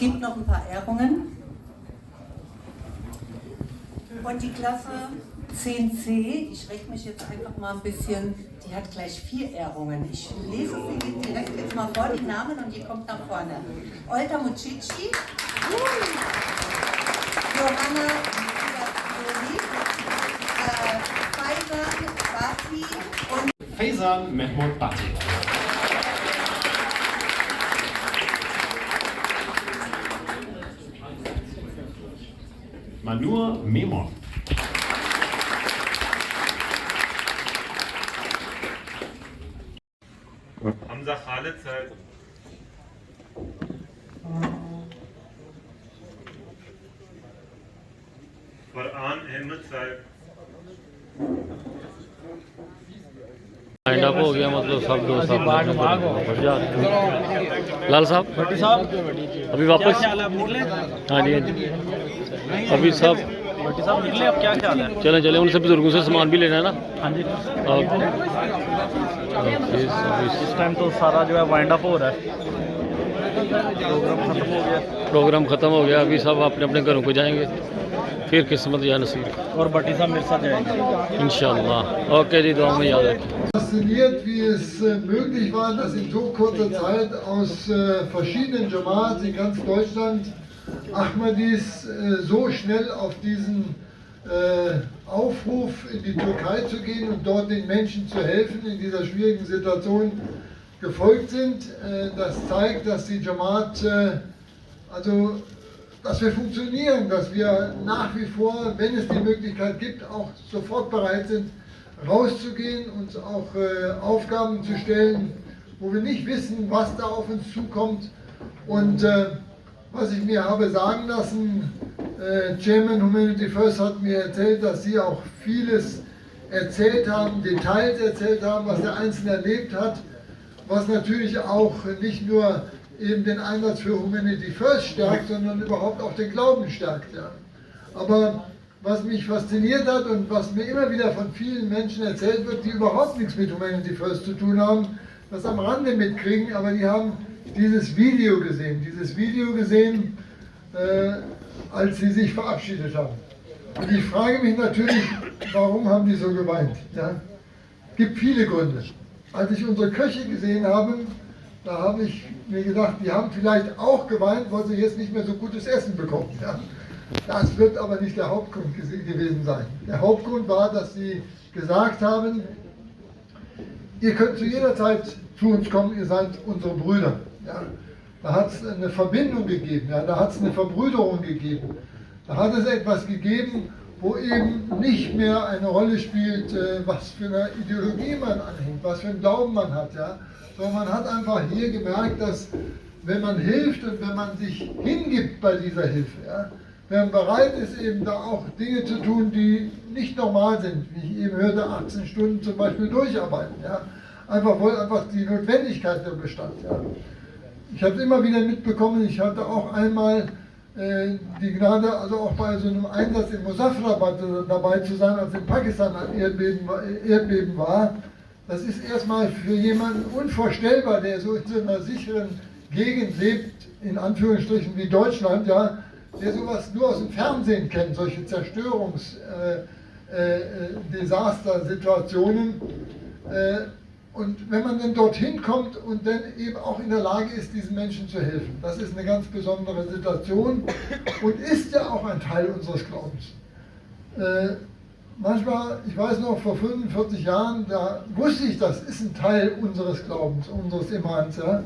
gibt noch ein paar Ehrungen. Und die Klasse 10c, ich rechne mich jetzt einfach mal ein bisschen, die hat gleich 4 Ehrungen. Ich lese sie direkt jetzt mal vor, die Namen, und die kommt nach vorne. Olta Mucici, Johanna Joli, Faizan Bati und Faizan Mehmood Bati. Manur Memon. Hamza Khalid Said. Farhan Ahmed Said. Wind up हो गया, मतलब सब दोस्त बढ़िया। लाल साहब अभी वापस, हाँ जी अभी सब निकले, अब क्या ख्याल है? चले चले, उनसे बुजुर्गों से सामान भी लेना है ना। हाँ जी, इस इस टाइम तो सारा जो है वाइंड अप हो रहा है, प्रोग्राम खत्म हो गया। अभी सब अपने अपने घरों को जाएंगे, फिर किस्मत या नसीब, और भट्टी साहब मेरे साथ जाएंगे इंशाअल्लाह। ओके जी, दुआ में याद रखें। Fasziniert, wie es möglich war, dass in so kurzer Zeit aus verschiedenen Jamaats in ganz Deutschland Ahmadis so schnell auf diesen Aufruf in die Türkei zu gehen und dort den Menschen zu helfen in dieser schwierigen Situation gefolgt sind. Das zeigt, dass die Jamaat, dass wir funktionieren, dass wir nach wie vor, wenn es die Möglichkeit gibt, auch sofort bereit sind, rauszugehen, uns auch Aufgaben zu stellen, wo wir nicht wissen, was da auf uns zukommt. Und was ich mir habe sagen lassen, Chairman Humanity First hat mir erzählt, dass sie auch vieles erzählt haben, Details erzählt haben, was der Einzelne erlebt hat, was natürlich auch nicht nur eben den Einsatz für Humanity First stärkt, sondern überhaupt auch den Glauben stärkt. Ja. Aber was mich fasziniert hat und was mir immer wieder von vielen Menschen erzählt wird, die überhaupt nichts mit Humanity First zu tun haben, das am Rande mitkriegen, aber die haben dieses Video gesehen, als sie sich verabschiedet haben. Und ich frage mich natürlich, warum haben die so geweint? Ja? Es gibt viele Gründe. Als ich unsere Köche gesehen habe, da habe ich mir gedacht, die haben vielleicht auch geweint, weil sie jetzt nicht mehr so gutes Essen bekommen. Ja? Das wird aber nicht der Hauptgrund gewesen sein. Der Hauptgrund war, dass sie gesagt haben, ihr könnt zu jeder Zeit zu uns kommen, ihr seid unsere Brüder. Ja? Da hat es eine Verbindung gegeben, ja? Da hat es eine Verbrüderung gegeben. Da hat es etwas gegeben, wo eben nicht mehr eine Rolle spielt, was für eine Ideologie man anhängt, was für einen Glauben man hat. Ja? Sondern man hat einfach hier gemerkt, dass wenn man hilft und wenn man sich hingibt bei dieser Hilfe, ja, wenn man bereit ist, eben da auch Dinge zu tun, die nicht normal sind, wie ich eben hörte, 18 Stunden zum Beispiel durcharbeiten, ja, einfach die Notwendigkeit der bestand. Ja. Ich habe es immer wieder mitbekommen, ich hatte auch einmal die Gnade, also auch bei so einem Einsatz in Muzaffarabad dabei zu sein, als in Pakistan ein Erdbeben war. Das ist erstmal für jemanden unvorstellbar, der so in so einer sicheren Gegend lebt, in Anführungsstrichen wie Deutschland, ja, der sowas nur aus dem Fernsehen kennt, solche Zerstörungsdesaster-Situationen. Und wenn man dann dorthin kommt und dann eben auch in der Lage ist, diesen Menschen zu helfen, das ist eine ganz besondere Situation und ist ja auch ein Teil unseres Glaubens. Manchmal, ich weiß noch, vor 45 Jahren, da wusste ich, das ist ein Teil unseres Glaubens, unseres Imans, ja?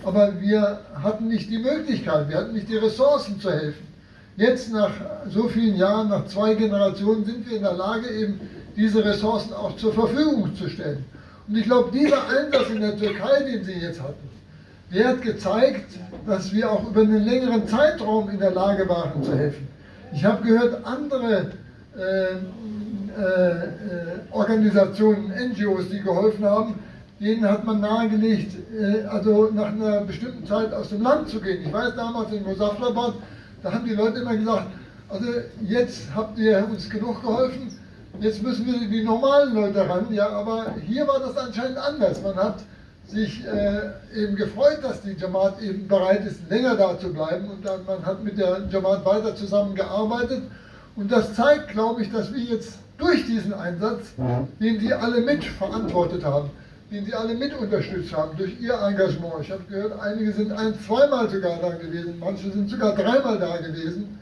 Aber wir hatten nicht die Möglichkeit, wir hatten nicht die Ressourcen zu helfen. Jetzt nach so vielen Jahren, nach 2 Generationen, sind wir in der Lage, eben diese Ressourcen auch zur Verfügung zu stellen. Und ich glaube, dieser Einsatz in der Türkei, den Sie jetzt hatten, der hat gezeigt, dass wir auch über einen längeren Zeitraum in der Lage waren zu helfen. Ich habe gehört, andere Organisationen, NGOs, die geholfen haben, denen hat man nahegelegt, also nach einer bestimmten Zeit aus dem Land zu gehen. Ich weiß, damals in Muzaffarabad, da haben die Leute immer gesagt, also jetzt habt ihr uns genug geholfen, jetzt müssen wir die normalen Leute ran. Ja, aber hier war das anscheinend anders. Man hat sich eben gefreut, dass die Jamaat eben bereit ist, länger da zu bleiben. Und dann, man hat mit der Jamaat weiter zusammengearbeitet. Und das zeigt, glaube ich, dass wir jetzt durch diesen Einsatz, den die alle mit verantwortet haben, den sie alle mit unterstützt haben, durch ihr Engagement. Ich habe gehört, einige sind zweimal sogar da gewesen, manche sind sogar dreimal da gewesen.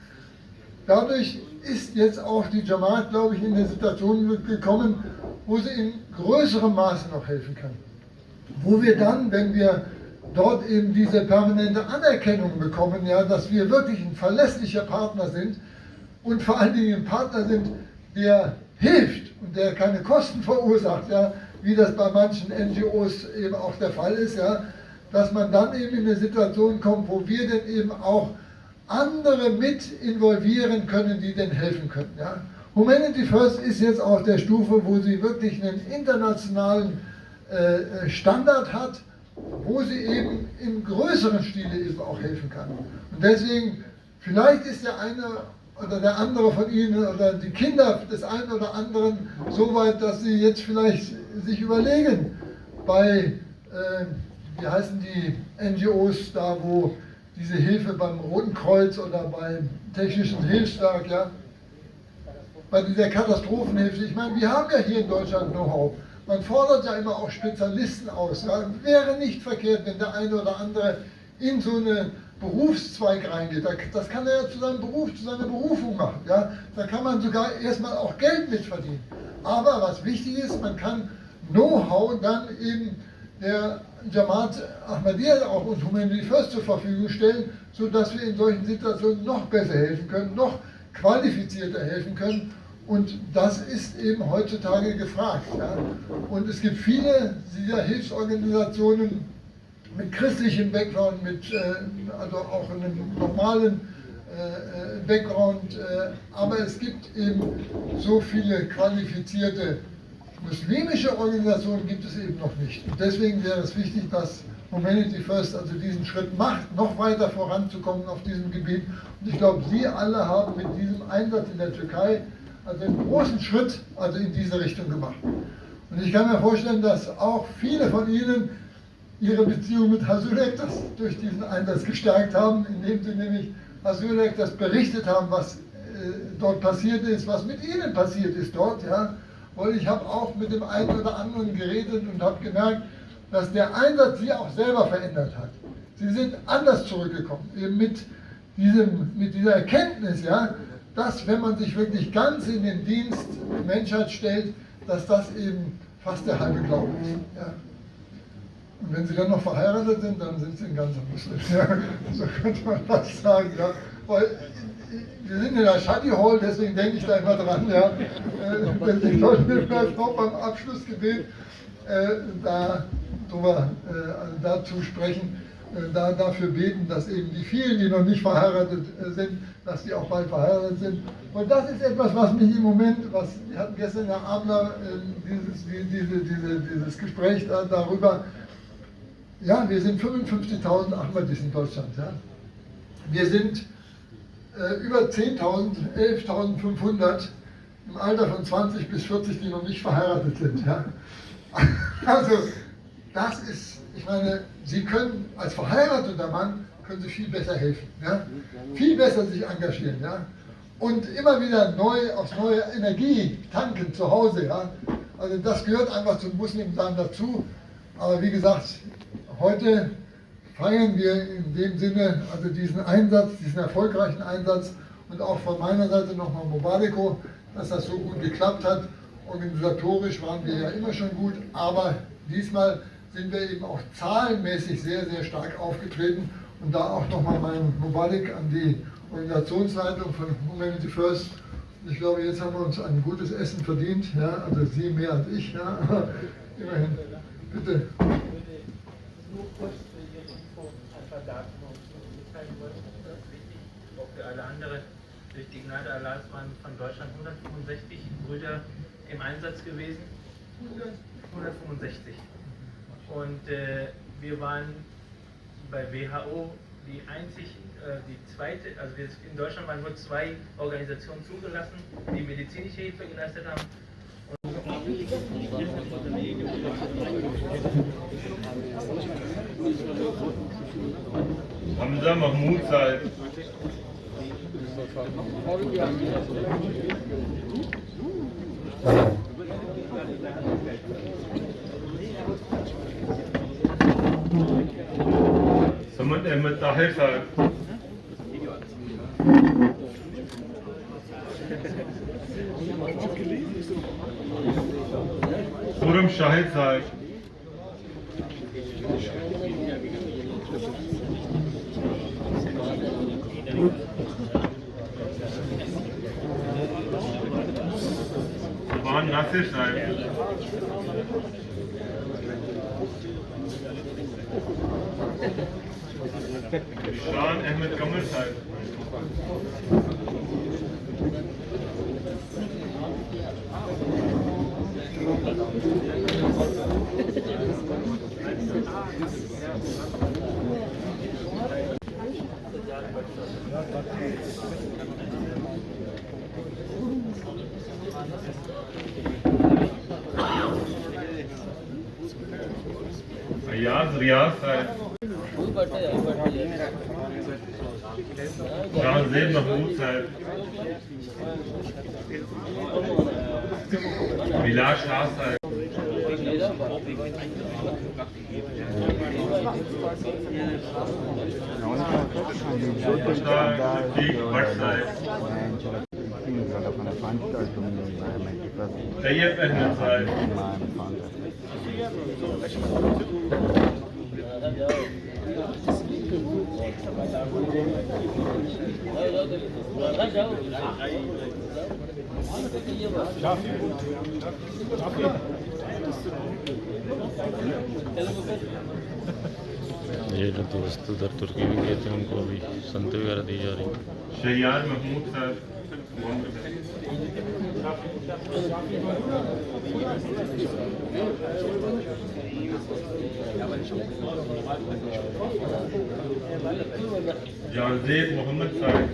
Dadurch ist jetzt auch die Jamaat, glaube ich, in eine Situation gekommen, wo sie in größerem Maße noch helfen kann. Wo wir dann, wenn wir dort eben diese permanente Anerkennung bekommen, ja, dass wir wirklich ein verlässlicher Partner sind und vor allen Dingen ein Partner sind, der hilft und der keine Kosten verursacht, ja, wie das bei manchen NGOs eben auch der Fall ist, ja, dass man dann eben in eine Situation kommt, wo wir dann eben auch andere mit involvieren können, die denn helfen können. Ja. Humanity First ist jetzt auf der Stufe, wo sie wirklich einen internationalen Standard hat, wo sie eben im größeren Stile eben auch helfen kann. Und deswegen, vielleicht ist der eine oder der andere von Ihnen oder die Kinder des einen oder anderen so weit, dass sie jetzt vielleicht sich überlegen, bei, wie heißen die NGOs da, wo diese Hilfe beim Roten Kreuz oder beim Technischen Hilfswerk, ja, bei dieser Katastrophenhilfe. Ich meine, wir haben ja hier in Deutschland Know-how. Man fordert ja immer auch Spezialisten aus. Ja. Wäre nicht verkehrt, wenn der eine oder andere in so einen Berufszweig reingeht. Das kann er ja zu seinem Beruf, zu seiner Berufung machen. Ja. Da kann man sogar erstmal auch Geld mitverdienen. Aber was wichtig ist, man kann Know-how dann eben der Jamaat Ahmadiyya auch und Humanity First zur Verfügung stellen, sodass wir in solchen Situationen noch besser helfen können, noch qualifizierter helfen können. Und das ist eben heutzutage gefragt. Ja. Und es gibt viele dieser Hilfsorganisationen mit christlichem Background, mit also auch einem normalen Background, aber es gibt eben so viele qualifizierte muslimische Organisationen gibt es eben noch nicht. Und deswegen wäre es wichtig, dass Humanity First also diesen Schritt macht, noch weiter voranzukommen auf diesem Gebiet. Und ich glaube, Sie alle haben mit diesem Einsatz in der Türkei also einen großen Schritt also in diese Richtung gemacht. Und ich kann mir vorstellen, dass auch viele von Ihnen ihre Beziehung mit Hasülek das durch diesen Einsatz gestärkt haben, indem sie nämlich Hasülek das berichtet haben, was dort passiert ist, was mit Ihnen passiert ist dort. Ja. Weil ich habe auch mit dem einen oder anderen geredet und habe gemerkt, dass der Einsatz Sie auch selber verändert hat. Sie sind anders zurückgekommen, eben mit dieser Erkenntnis, ja, dass wenn man sich wirklich ganz in den Dienst der Menschheit stellt, dass das eben fast der halbe Glaube ist. Ja. Und wenn Sie dann noch verheiratet sind, dann sind Sie ein ganzer Muslim. Ja. So könnte man das sagen. Ja. Weil wir sind in der Shadi Hall, deswegen denke ich da immer dran. Ja. Ich sollte vielleicht noch beim Abschlussgebet dazu sprechen, dafür beten, dass eben die vielen, die noch nicht verheiratet sind, dass die auch bald verheiratet sind. Und das ist etwas, was mich im Moment, wir hatten gestern Herr Abner dieses Gespräch darüber, ja, wir sind 55.000 Ahmadis in Deutschland. Ja. Wir sind über 10.000, 11.500 im Alter von 20 bis 40, die noch nicht verheiratet sind. Ja. Also, das ist, ich meine, Sie können als verheirateter Mann, können Sie viel besser helfen. Ja. Viel besser sich engagieren. Ja. Und immer wieder aufs neue Energie tanken zu Hause. Ja. Also das gehört einfach zum Muslimsein dazu. Aber wie gesagt, heute feiern wir in dem Sinne also diesen Einsatz, diesen erfolgreichen Einsatz und auch von meiner Seite nochmal Mubareko, dass das so gut geklappt hat. Organisatorisch waren wir ja immer schon gut, aber diesmal sind wir eben auch zahlenmäßig sehr, sehr stark aufgetreten. Und da auch nochmal mein Mubarak an die Organisationsleitung von Humanity First. Ich glaube, jetzt haben wir uns ein gutes Essen verdient, ja, also Sie mehr als ich, ja, aber immerhin. Bitte. Nur kurz für Ihre Info ein paar Daten mitteilen wollte, das ist wichtig, auch für alle anderen. Durch die Gnade Allahs waren von Deutschland 165 Brüder im Einsatz gewesen. 165. Und wir waren bei WHO die zweite, also in Deutschland waren nur 2 Organisationen zugelassen, die medizinische Hilfe geleistet haben. Und Hamza महमूद साहब, समद अहमद ताहिर साहब, खुरम शाहिद साहब, जुबान नासिर साहब, शान अहमद कमर साहब, अयाज रियाज साहब, शाहजेब महमूद साहब, बिलाल शाह साहब, तैयब अहमद साहब, ये जो दोस्त उधर तुर्की भी गए थे उनको अभी संत वगैरह दी जा रही। शहयार महमूद साहब, जावेद मोहम्मद साहब,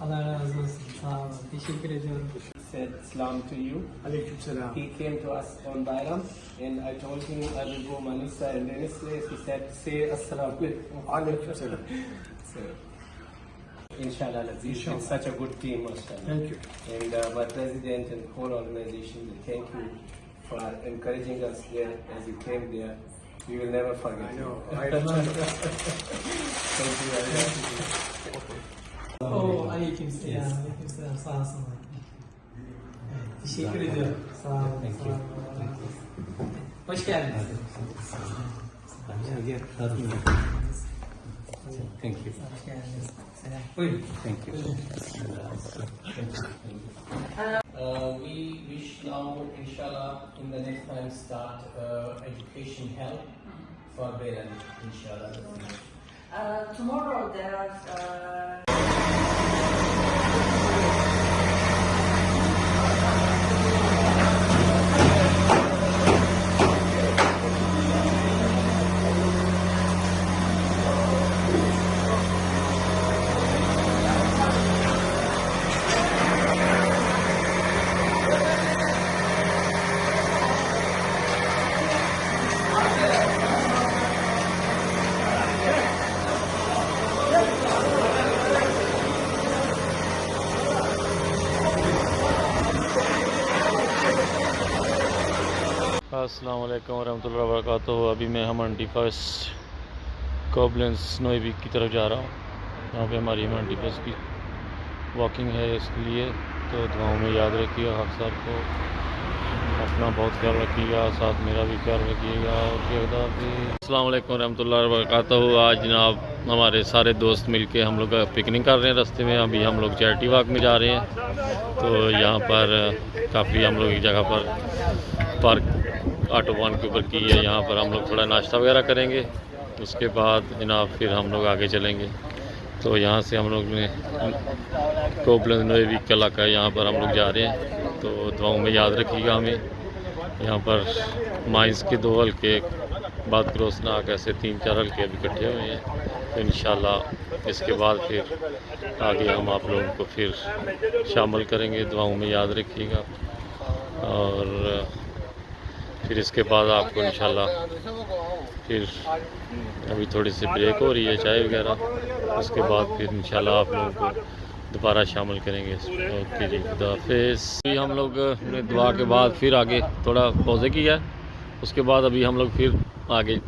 Allah razı olsun. Sağ olun. Teşekkür ediyorum. Said salam to you. He came to us on Bayram and I told him I will go Manisa and then he said say assalamu alaikum. So inshallah, it's such a good team, mashallah. Thank you. And our president and whole organization, we thank you for encouraging us there as you came there. We will never forget. I know. Thank you very much. Oo, aleykümselam. Aleykümselam. Sağ olsun. Evet, teşekkür ediyorum. Sağ olun. Sağ olun. Hoş geldiniz. Thank you. Hoş geldiniz. Selam. Buyurun. Thank you. We wish now, inshallah, in the next time start education help for Belan, inshallah. Tomorrow there are अस्सलाम वालेकुम वरहमतुल्लाहि वबरकातुहू। अभी मैं हमन डिफेंस कॉबलेंस नोई वीक की तरफ जा रहा हूँ। यहाँ पे हमारी हमन डिफेंस की वॉकिंग है, इसलिए तो दुआओं में याद रखिएगा। हाफ़िज़ साहब को अपना बहुत ख्याल रखिएगा, साथ मेरा भी ख्याल रखिएगा। अस्सलाम वालेकुम रहमतुल्लाहि व बरकातहू। आज जनाब हमारे सारे दोस्त मिलके हम लोग पिकनिक कर रहे हैं रास्ते में। अभी हम लोग चैरिटी वॉक में जा रहे हैं। तो यहाँ पर काफ़ी हम लोग एक जगह पर पार्क ऑटो वन के ऊपर की है। यहाँ पर हम लोग थोड़ा नाश्ता वगैरह करेंगे, उसके बाद जनाब फिर हम लोग आगे चलेंगे। तो यहाँ से हम लोग ने कोबलेंस नए वीक इलाका है, यहाँ पर हम लोग जा रहे हैं। तो दुआओं में याद रखिएगा हमें। यहाँ पर माइंस के 2 हल्के बाद क्रोसनाक ऐसे 3-4 हल्के अभी इकट्ठे हुए हैं। तो इंशाल्लाह इसके बाद फिर आगे हम आप लोगों को फिर शामिल करेंगे। दुआओं में याद रखिएगा। और फिर इसके बाद आपको इंशाल्लाह फिर अभी थोड़ी सी ब्रेक हो रही है चाय वगैरह, उसके बाद फिर इंशाल्लाह आप लोगों को दोबारा शामिल करेंगे। ओके जी, खुदा हाफिज़। अभी हम लोग ने दुआ के बाद फिर आगे थोड़ा पौज़े किया है, उसके बाद अभी हम लोग फिर आगे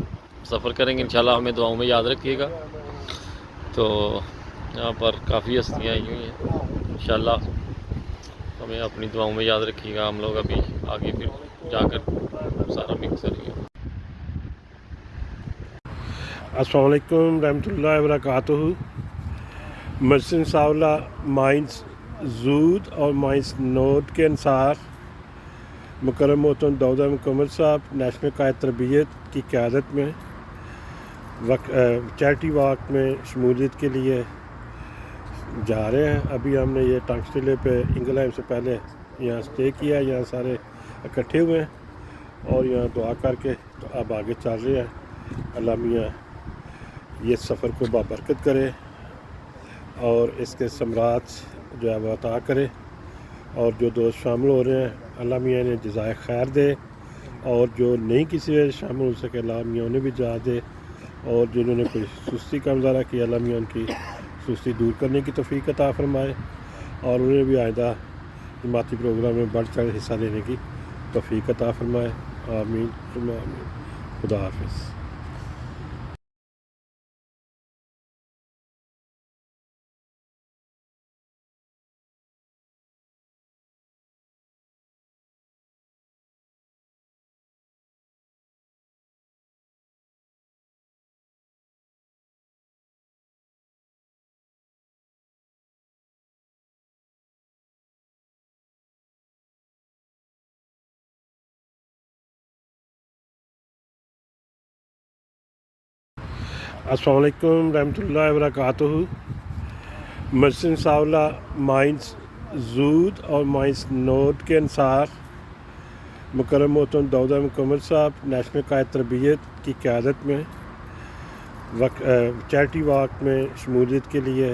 सफ़र करेंगे इंशाल्लाह। हमें दुआओं में याद रखिएगा। तो यहाँ पर काफ़ी हस्तियाँ आई हुई हैं, इंशाल्लाह हमें अपनी दुआओं में याद रखिएगा। हम लोग अभी आगे फिर जाकर सारा मिक्स करेंगे। अस्सलाम वालेकुम रहमतुल्लाहि व बरकातहू। मर्सिन सावला माइंस जूद और माइंस नोट के अनुसार मुकर्रम मोहतरम दाऊद मुकम्मल साहब नेशनल कायद तरबियत की क़यादत में चैरिटी वॉक में शमूलियत के लिए जा रहे हैं। अभी हमने ये टंगस्टिले पे इंग्लैंड से पहले यहाँ स्टे किया, यहाँ सारे इकट्ठे हुए हैं और यहाँ दुआ करके तो अब आगे चल रहे हैं। अल्लाह मियाँ ये सफ़र को बाबरकत करे और इसके समरात जो है वो अता करे। और जो दोस्त शामिल हो रहे हैं अल्लाह मियाँ ने जज़ाए खैर दे, और जो नहीं किसी वजह शामिल हो सके अल्लाह मियाँ उन्हें भी जा दे, और जिन्होंने कोई सुस्ती का मुज़ाहरा किया अल्लाह मियाँ उनकी सुस्ती दूर करने की तौफ़ीक अता फ़रमाए, और उन्हें भी आइंदा जमाती प्रोग्राम में बढ़ चढ़ हिस्सा लेने की तौफ़ीक अता फ़रमाए। आमीन सुम्मा आमीन। खुदा हाफिज़। अस्सलाम वालेकुम रहमतुल्लाहि व बरकातहू। मर्सिन सावला माइंस जूद और माइंस नोट के अनुसार मुकर्रम मोहतरम दाऊद मुकम्मल साहब नेशनल कायद तरबियत की क़यादत में चैरिटी वॉक में शमूलियत के लिए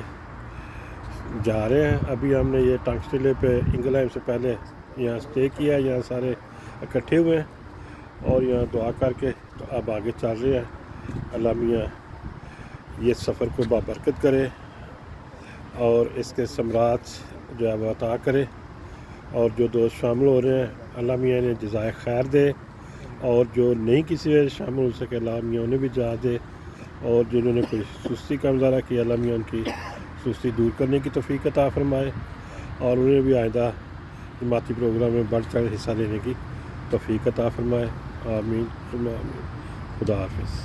जा रहे हैं। अभी हमने ये टंगस्टिले पे इंग्लैंड से पहले यहाँ स्टे किया, यहाँ सारे इकट्ठे हुए हैं और यहाँ दुआ करके तो अब आगे चल रहे हैं। अल्लाह मियाँ ये सफ़र को बाबरकत करे और इसके समरात जो है वो अता करे। और जो दोस्त शामिल हो रहे हैं अल्लाह मियाँ ने जज़ाए खैर दे, और जो नहीं किसी वजह शामिल हो सके अल्लाह मियाँ उन्हें भी जा दे, और जिन्होंने कोई सुस्ती का मुज़ाहरा किया अल्लाह मियाँ उनकी सुस्ती दूर करने की तौफ़ीक अता फ़रमाए, और उन्हें भी आइंदा जमाती प्रोग्राम में बढ़ चढ़ हिस्सा लेने की तौफ़ीक अता फ़रमाए। आमीन सुम्मा आमीन। खुदा हाफिज़।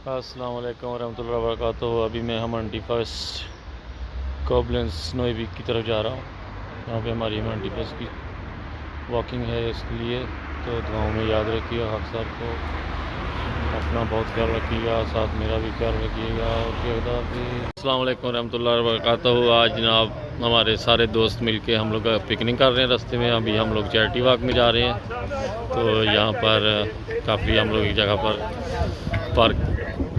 अस्सलाम वालेकुम रहमतुल्लाहि व बरकातहू। अभी मैं हम 21 कोबलेंस नए वीक की तरफ जा रहा हूँ। यहाँ पे हमारी 21 की वॉकिंग है, इसलिए तो दुआओं में याद रखिएगा। हाफ़िज़ साहब को अपना बहुत ख्याल रखिएगा, साथ मेरा भी ख्याल रखिएगा। अस्सलाम वालेकुम रहमतुल्लाहि व बरकातहू। आज जनाब हमारे सारे दोस्त मिलके हम लोग पिकनिक कर रहे हैं रास्ते में। अभी हम लोग चैरिटी वॉक में जा रहे हैं। तो यहाँ पर काफ़ी हम लोग एक जगह पर पार्क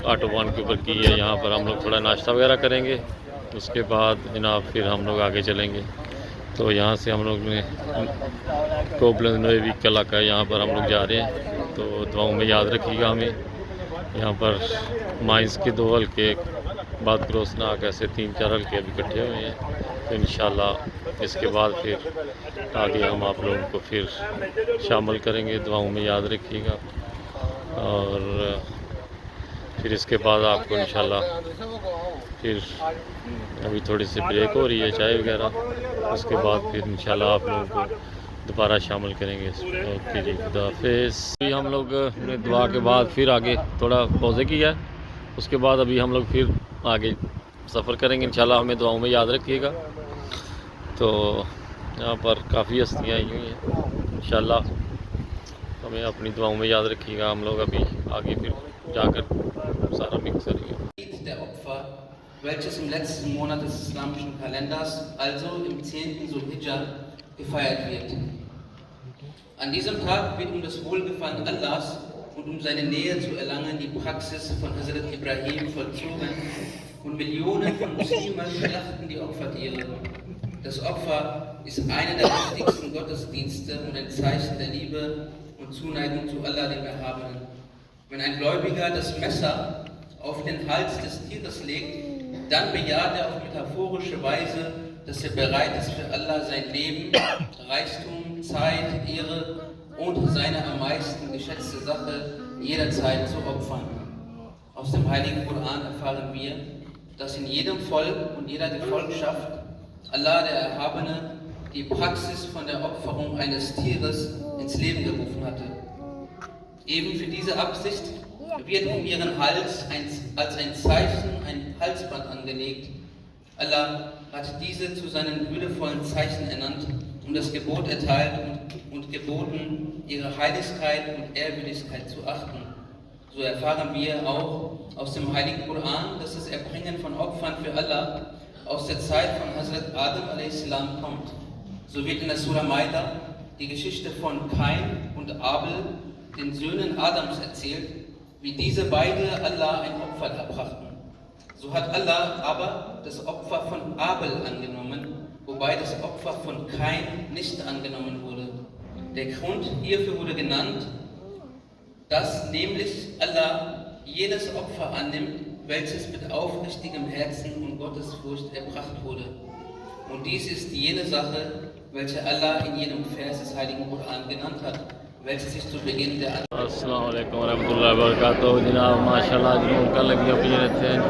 ऑटो वन के ऊपर की है, यहाँ पर हम लोग थोड़ा नाश्ता वगैरह करेंगे, उसके बाद जनाब फिर हम लोग आगे चलेंगे। तो यहाँ से हम लोग ने कोबलेंस नए वीक इलाका है, यहाँ पर हम लोग जा रहे हैं। तो दुआओं में याद रखिएगा हमें। यहाँ पर माइंस के 2 हल्के बाद क्रोसनाक ऐसे 3-4 हल्के अभी इकट्ठे हुए हैं। तो इंशाल्लाह इसके बाद फिर आगे हम आप लोगों को फिर शामिल करेंगे। दुआओं में याद रखिएगा। और फिर इसके बाद आपको इंशाल्लाह फिर अभी थोड़ी सी ब्रेक हो रही है चाय वगैरह, उसके बाद फिर इंशाल्लाह आप लोगों को दोबारा शामिल करेंगे। ओके जी, खुदा हाफिज़। अभी हम लोग ने दुआ के बाद फिर आगे थोड़ा पौजे किया है, उसके बाद अभी हम लोग फिर आगे सफ़र करेंगे इंशाल्लाह। हमें दुआओं में याद रखिएगा। तो यहाँ पर काफ़ी हस्तियाँ आई हुई हैं, इंशाल्लाह हमें अपनी दुआओं में याद रखिएगा। हम लोग अभी आगे फिर जाकर सारा मिक्स करेंगे। Der Opfer, welches im letzten Monat des islamischen Kalenders, also im 10. Zulhijjah, gefeiert wird. An diesem Tag wird das Wohlgefallen Allahs und seine Nähe zu erlangen die Praxis von Hazrat Ibrahim vollzogen und Millionen von Muslimen schlachten die Opfertiere. Das Opfer ist einer der wichtigsten Gottesdienste und ein Zeichen der Liebe und Zuneigung zu Allah, dem Erhabenen. Wenn ein Gläubiger das Messer auf den Hals des Tieres legt, dann bejaht er auf metaphorische Weise, dass er bereit ist, für Allah sein Leben, Reichtum, Zeit, Ehre und seine am meisten geschätzte Sache jederzeit zu opfern. Aus dem Heiligen Koran erfahren wir, dass in jedem Volk und jeder Gefolgschaft Allah, der Erhabene, die Praxis von der Opferung eines Tieres ins Leben gerufen hatte. Eben für diese Absicht wird um ihren Hals als ein Zeichen ein Halsband angelegt. Allah hat diese zu seinen würdevollen Zeichen ernannt und das Gebot erteilt und geboten, ihre Heiligkeit und Ehrwürdigkeit zu achten. So erfahren wir auch aus dem Heiligen Koran, dass das Erbringen von Opfern für Allah aus der Zeit von Hazrat Adam a.s. kommt. So wird in der Surah Maida die Geschichte von Kain und Abel, den Söhnen Adams, erzählt, wie diese beide Allah ein Opfer erbrachten. So hat Allah aber das Opfer von Abel angenommen, wobei das Opfer von Kain nicht angenommen wurde. Der Grund hierfür wurde genannt, dass nämlich Allah jenes Opfer annimmt, welches mit aufrichtigem Herzen und Gottesfurcht erbracht wurde. Und dies ist jene Sache, welche Allah in jedem Vers des Heiligen Koran genannt hat, welche sich zu Beginn der अस्सलाम वालेकुम रहमतुल्लाहि व बरकातहू। जनाब माशाल्लाह जुनून का लगी अपनी रहते हैं,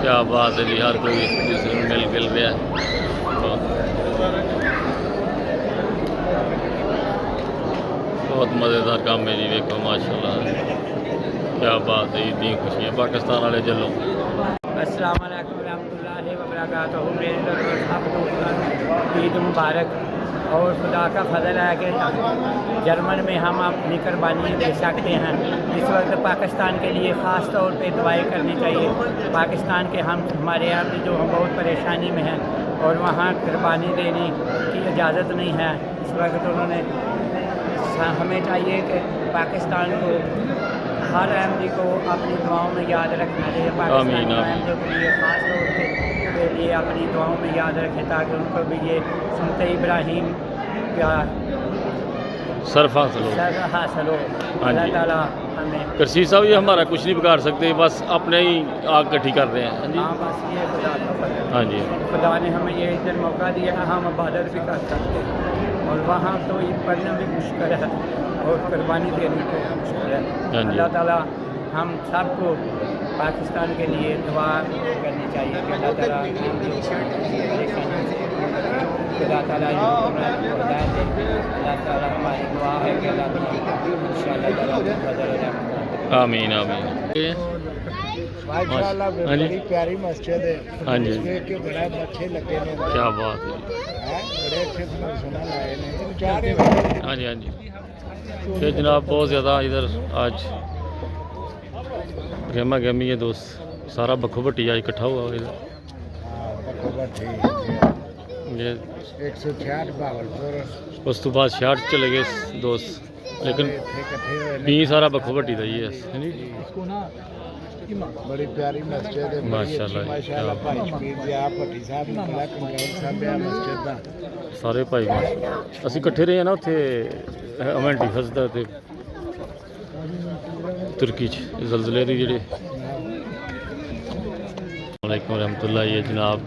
क्या बात है जी, हर कोई एक दूसरे में मिल गिल रहा है। तो बहुत मज़ेदार काम है जी, देखो माशाल्लाह क्या बात है। ईद की खुशियाँ पाकिस्तान वाले जलो। अस्सलाम वालेकुम रहमतुल्लाहि व बरकातहू। मेरे तरफ सबको ईद मुबारक। और खुदा का फजल है कि जर्मन में हम अपनी कुर्बानी दे सकते हैं। इस वक्त पाकिस्तान के लिए ख़ास तौर पे दुआएं करनी चाहिए। पाकिस्तान के हमारे यहाँ भी जो हम बहुत परेशानी में हैं और वहाँ कुर्बानी देने की इजाज़त नहीं है इस वक्त। उन्होंने हमें चाहिए कि पाकिस्तान को, हर अहमदी को अपनी दुआओं में याद रखना चाहिए। पाकिस्तान अहमदियों के लिए ख़ास तौर पे के लिए अपनी दुआओं में याद रखें, ताकि उनको भी ये सुनते इब्राहिम का सर्फ हासिल हो। अल्लाह ताला हमें। करसी साहब ये हमारा कुछ नहीं बिगाड़ सकते, बस अपने ही आग इकट्ठी कर रहे हैं। हाँ बस ये खुदा का फजल। हाँ जी, खुदा ने हमें ये इधर मौका दिया है, हम इबादत भी कर सकते हैं। और वहाँ तो ईद पढ़ना भी मुश्किल है और कुर्बानी देने को मुश्किल है। अल्लाह ताला हम सबको पाकिस्तान के लिए दुआ करनी चाहिए कि अल्लाह ताला खुदा ताला हिदायत दे। अल्लाह ताला हमारी दुआ है कि अल्लाह ताला आमीन आमीन। माशाल्लाह बड़ी प्यारी मस्जिद है। हाँ जी, के बड़ा अच्छे लगे ने। क्या बात है, बड़े अच्छे सुना लाए ने। हाँ जी हाँ जी। तो जनाब बहुत ज़्यादा इधर आज गहमा गहमी है दोस्त, सारा बखो भट्टी आज इकट्ठा हुआ इधर। ये 166 भावलपुर, उस तो बाद 66 चले गए दोस्त, लेकिन भी सारा बखो भट्टी का ही है जी। बड़ी प्यारी मस्जिद है माशाल्लाह। भाई शबीर जी आप भट्टी साहब निकला कंगाल साहब है मस्जिद दा सारे भाई ਅਸੀਂ ਇਕੱਠੇ ਰਹੇ ਨਾ ਉੱਥੇ ਅਮੈਂਟੀ ਫਸਦਾ ਤੇ तुर्की ज़लज़ले दी जेड़े। वालेकुम रहमतुल्लाह। ये जनाब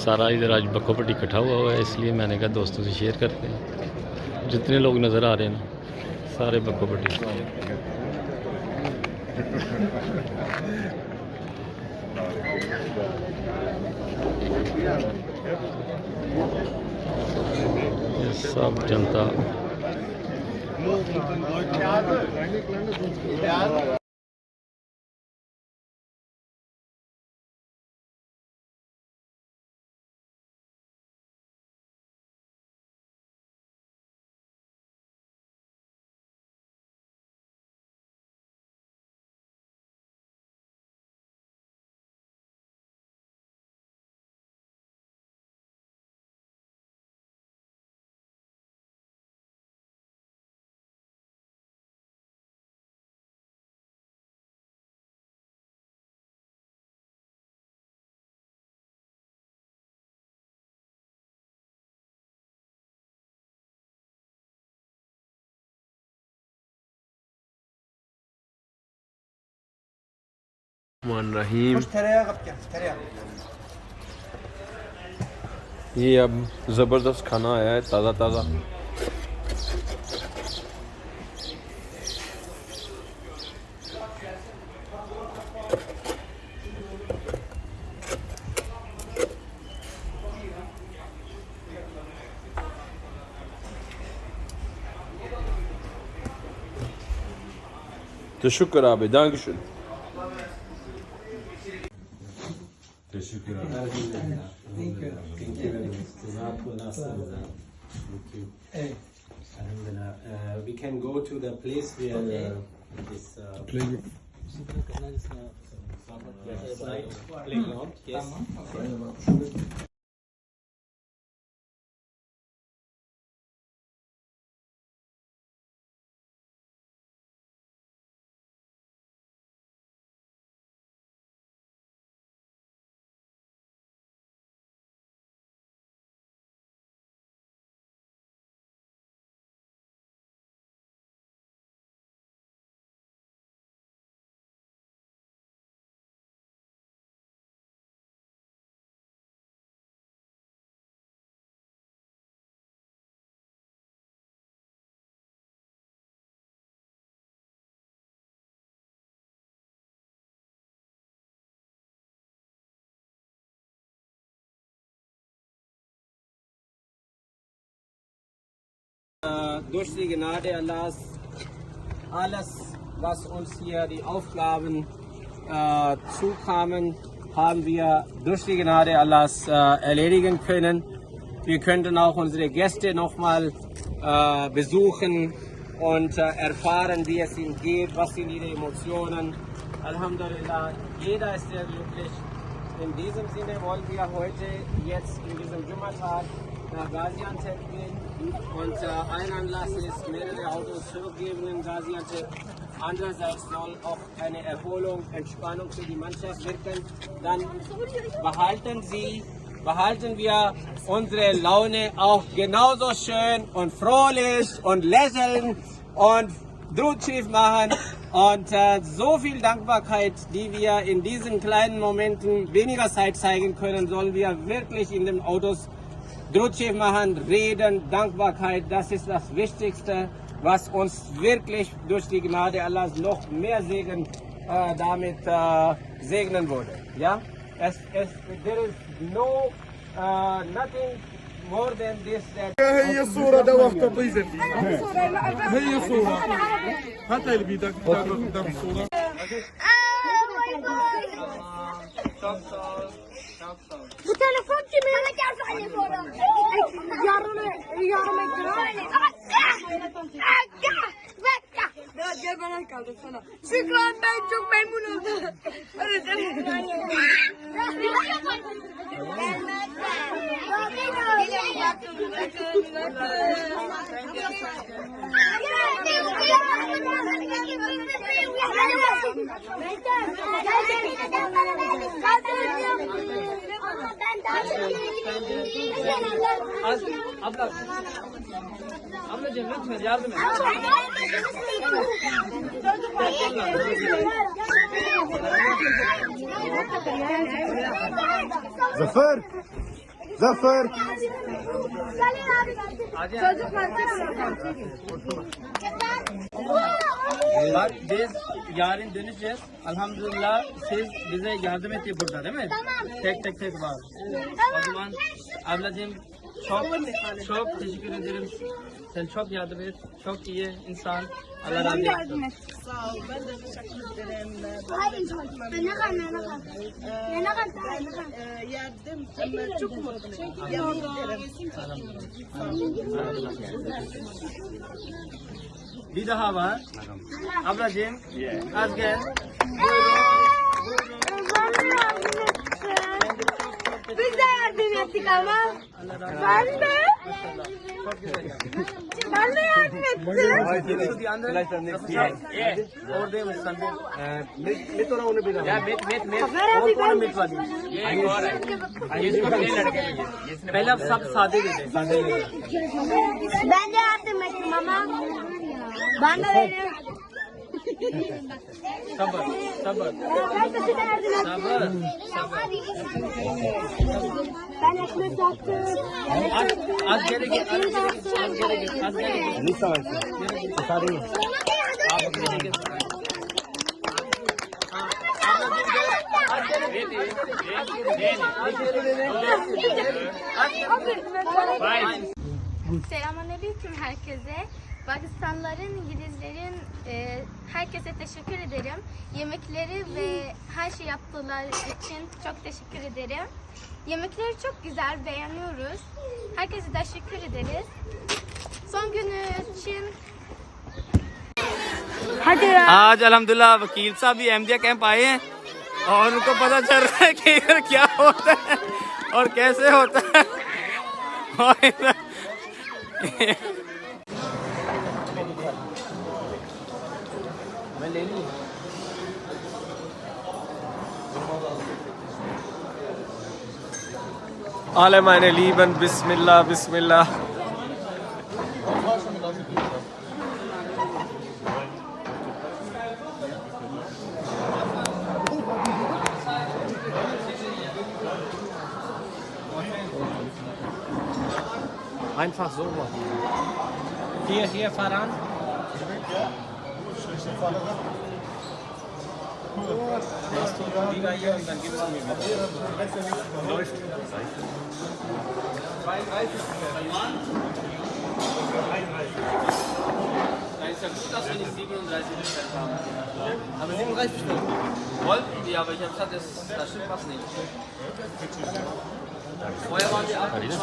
सारा इधर आज बखो पट्टी इकट्ठा हुआ है, इसलिए मैंने कहा दोस्तों से शेयर करते हैं। जितने लोग नज़र आ रहे हैं ना सारे बखो पट्टी। ये सब जनता रहीम। ये अब ज़बरदस्त खाना आया है, ताज़ा ताज़ा। Teşekkür abi, dankeschön. Teşekkür ederim. Thank you. Thank you very much. Thank you. Alhamdulillah. We can go to the place where this playground. Playground. Yes. Durch die Gnade Allahs, alles, was uns hier die Aufgaben zukamen, haben wir durch die Gnade Allahs erledigen können. Wir könnten auch unsere Gäste nochmal besuchen und erfahren, wie es ihnen geht, was sind ihre Emotionen. Alhamdulillah, jeder ist sehr glücklich. In diesem Sinne wollen wir heute jetzt in diesem Jumma-Tag nach Gaziantep gehen und ein Anlass ist, mehrere Autos zurückgeben in Gaziantep. Andererseits soll auch eine Erholung, Entspannung für die Mannschaft wirken. Dann behalten wir unsere Laune auch genauso schön und fröhlich und lächeln und Drut-Schiff machen. Und so viel Dankbarkeit, die wir in diesen kleinen Momenten weniger Zeit zeigen können, sollen wir wirklich in den Autos Drut-Schiff machen, reden, Dankbarkeit, das ist das Wichtigste, was uns wirklich durch die Gnade Allahs noch mehr Segen damit segnen würde. Ja? There is no nothing more than this. هي الصورة ده وقت طيزة هي الصورة حتى اللي بيدك قدام الصورة Bu telefon kimin? Yarın gel bana kaldık sana. Şükran, ben çok memnun oldum. Ablacığım lütfen yardım et. Zafer! Zafer! Çocuklar Bak biz yarın döneceğiz. Elhamdülillah siz bize yardım etti burada değil mi? Tek var. O zaman ablacığım çok teşekkür ederim. Sen çok yardım et. Çok iyi insan. Allah razı olsun. Sağ ol. Ben de teşekkür ederim. Yardım çok mutluyum. Bir daha var. Ablacığım az gel. Biz de yardım ettik ama. Ben de. Ben de yardım ettim. Oradaymış sen de. Mit ona onu bir daha. Ya mit. और कौन mit वाली? ये एक और है। ये इसको पहले लड़के में पहले आप सब सादे देते। Ben de yardım ettim ama. Ben de dedim. Sabır. Ben ekmek yaptım. Az geri git. Ne savaşı? Sarı. Selamünaleyküm herkese. Pakistanlıların, İngilizlerin, herkese teşekkür ederim. Yemekleri ve her şey yaptılar için çok teşekkür ederim. Yemekleri çok güzel, beğeniyoruz. Herkese teşekkür ederiz. Son günü için आज अल्हम्दुलिल्लाह वकील साहब भी अहमदिया कैंप आए हैं और उनको पता चल रहा है कि इधर क्या होता है और कैसे होता है और Alle meine Lieben, Bismillah, Bismillah. Einfach so machen. Hier, voran. Liga hier und dann gibst du mir wieder. Läuft. 32. Da ist ja gut, dass wir nicht 37 bestellt haben. Aber 37 bestellt. Wollten die, aber ich habe gesagt, da stimmt was nicht. Vorher waren die 28.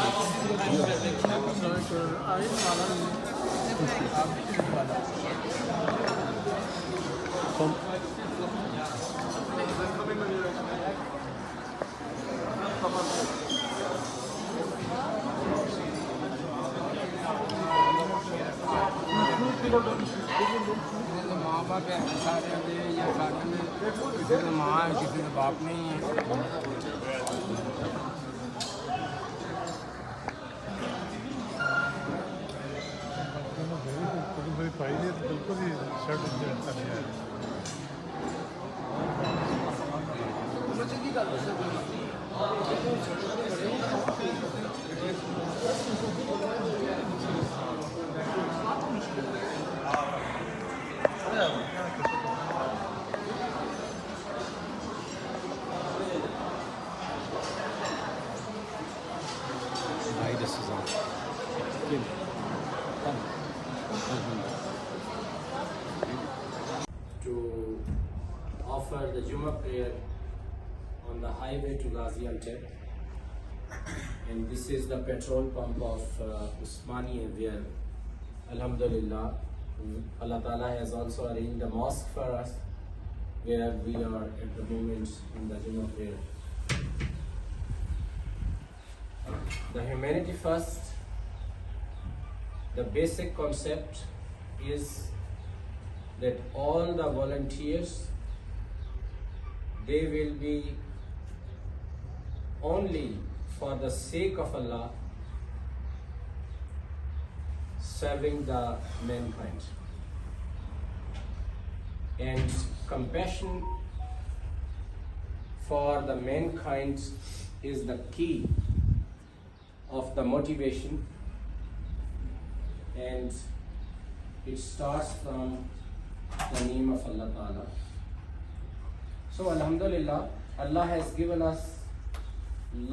माँ बाप है सारे या सारे में किसी का माँ है किसी का बाप नहीं है बिल्कुल ही शर्ट अच्छा नहीं है Beides zusammen. to offer the Jummah prayer on the highway to Gaziantep, and this is the petrol pump of Usmania where Alhamdulillah Allah Ta'ala has also arranged a mosque for us where we are at the moment in the Jummah prayer. The humanity first, the basic concept is that all the volunteers, they will be only for the sake of Allah serving the mankind. And compassion for the mankind is the key of the motivation, and it starts from the name of Allah Ta'ala. So Alhamdulillah, Allah has given us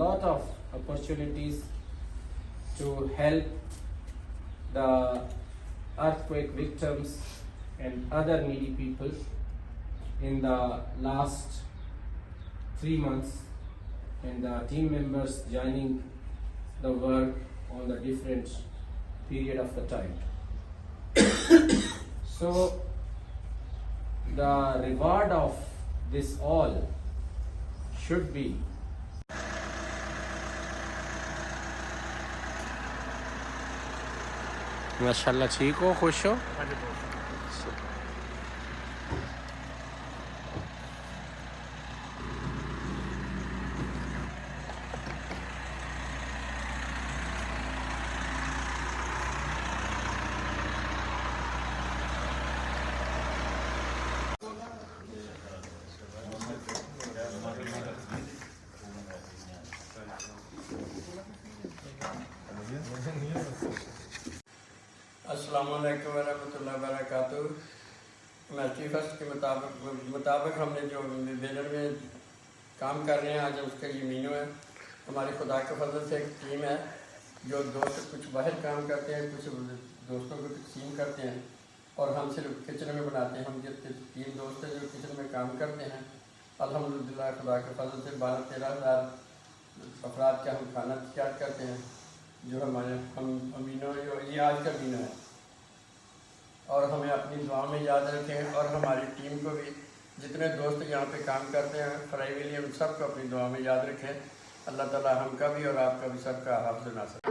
lot of opportunities to help the earthquake victims and other needy people in the last 3 months, and the team members joining the work on the different period of the time. So the reward of this all should be माशाल्लाह। ठीक हो, खुश हो? अस्सलामुअलैकुम वरहमतुल्लाहि वबरकातुहू। मैथी फर्स्ट के मुताबिक हमने जो बैनर में काम कर रहे हैं आज उसका ये मीनू है। हमारे खुदा के फजल से एक टीम है जो दोस्त कुछ बाहर काम करते हैं, कुछ दोस्तों को तकसीम करते हैं और हम सिर्फ किचन में बनाते हैं। हम जितने 3 दोस्त हैं जो किचन में काम करते हैं, अल्हम्दुलिल्लाह खुदा के फजल से 12-13 हज़ार अफराद का हम खाना तैयार करते हैं, जो हमारे हम अमीनो ये आज का मीनू है। और हमें अपनी दुआ में याद रखें और हमारी टीम को भी, जितने दोस्त यहाँ पे काम करते हैं फ्राई विलियम, सबको अपनी दुआ में याद रखें। अल्लाह ताला हमका भी और आपका भी सबका हाफ़िज़ नासिर।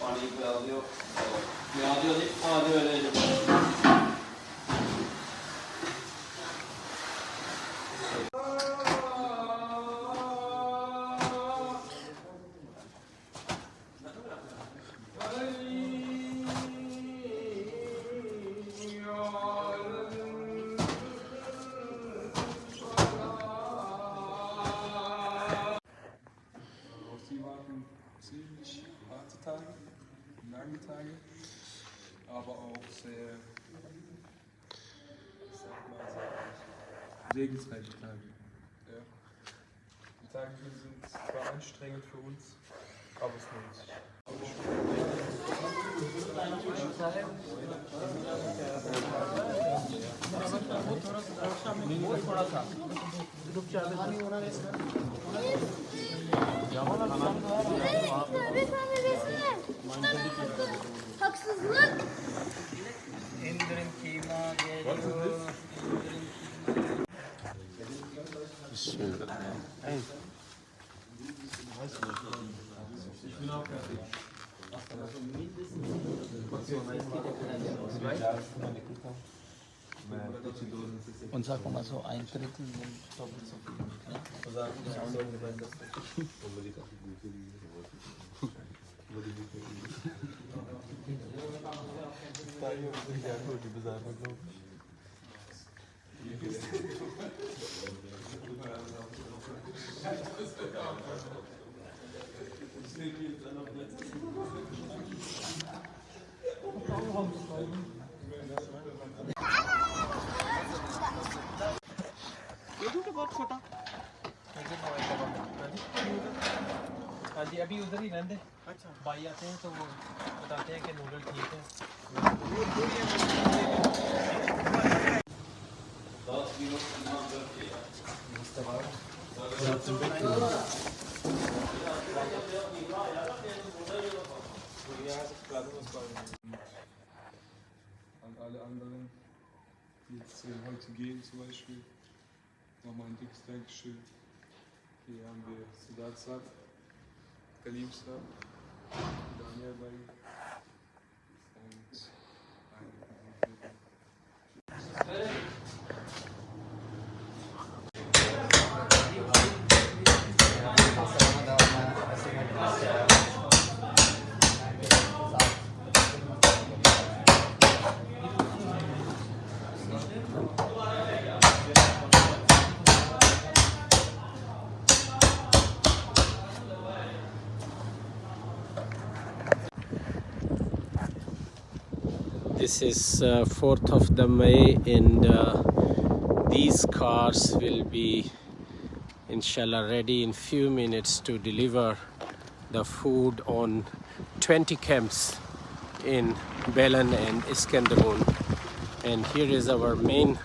पानी पिला दियो, पिला दियो जी, आ दियो। Ziemlich harte Tage, lange Tage, aber auch sehr, ich sag mal, sehr segensreiche Tage. Ja. Die Tage hier sind zwar anstrengend für uns, aber es lohnt sich. थोड़ा सा İndirim kıyma geliyor. Und sag mal so, ein Drittel sind doppelt so viel. बहुत छोटा हाँ जी अभी उधर ही रहते अच्छा भाई आते हैं तो वो बताते हैं कि नूडल ठीक है An alle anderen, die jetzt heute gehen zum Beispiel, nochmal ein dickes Dankeschön. Hier haben wir Sedat Saad, Kalim Saad, Daniel Bay und This is 4th of the May and these cars will be inshallah ready in few minutes to deliver the food on 20 camps in Belan and Iskenderun. And here is our main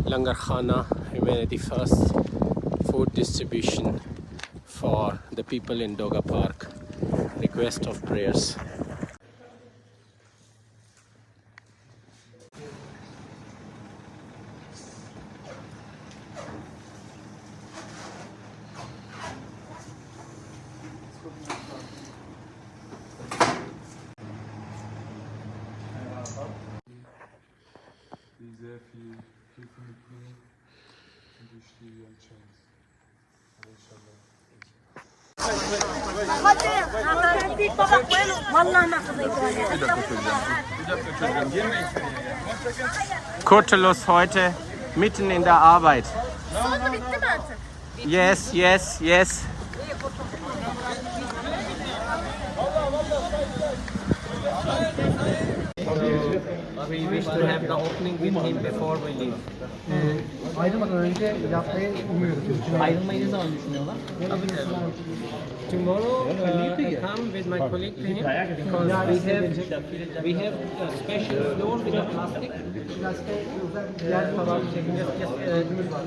Langar Khana, Humanity First food distribution for the people in Doga Park. Request of prayers. die sehr viel Hilfe mitbringen und durch die anscheinend. Kurtelos heute mitten in der Arbeit. Yes, yes, yes. We wish to have the opening with him before we leave. Ayrılmadan önce yapmayı umuyoruz. Ayrılmayı ne zaman düşünüyorlar? Tomorrow I come with my colleague to him because we have a special floor with the plastic. Diğer falan şeklinde ödümüz var.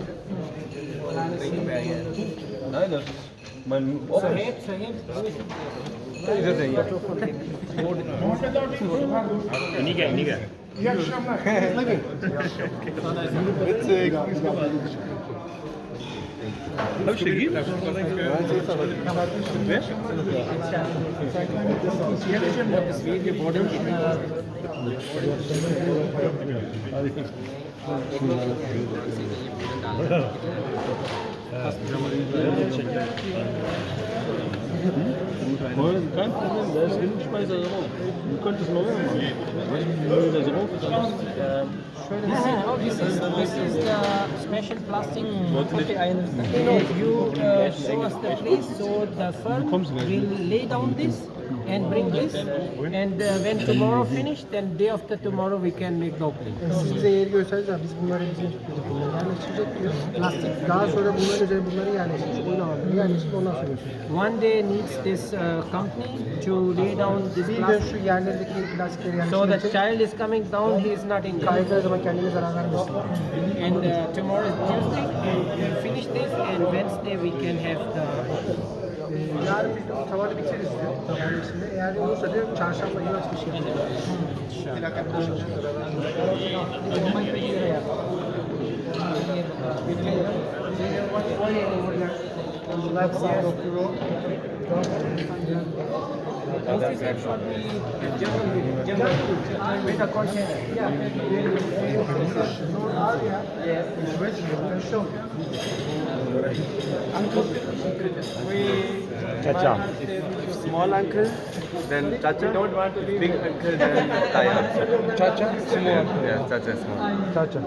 Nein, das ist mein Sahib, Niger. İyi akşamlar. Witzig. Hab ich gegeben? Kein Problem, da ist genug Speise drauf. Du könntest noch mehr machen. Wenn da drauf ist, alles. This is the special plastic. You show us the place, so the firm will lay down this and bring this, and when tomorrow finished, then day after tomorrow we can make the opening. Size yeri göstereceğim. Biz bunları bizim bunları yerleştirecek diyor. Plastik. Daha sonra bunların üzerine bunları yerleştirecek. Oyun alanları yerleştirecek. Ondan sonra göstereceğiz. One day needs this company to lay down this Bir de plastic. şu yerlerdeki plastikleri So the yerleştirecek. child is coming down, he is not in Kaydığı zaman kendine zarar vermesin. And tomorrow is Tuesday, and we'll finish this, and Wednesday we can have the. Yarın biz de o tavanı bitiririz diyor. Tavanın içinde. Eğer olursa diyor çarşamba günü açılış yapacağız. Left side of the road. Chacha. If small uncle, then Chacha. We don't want to be big uncle, then Taya. Chacha? Small. Yeah, Chacha small. Chacha.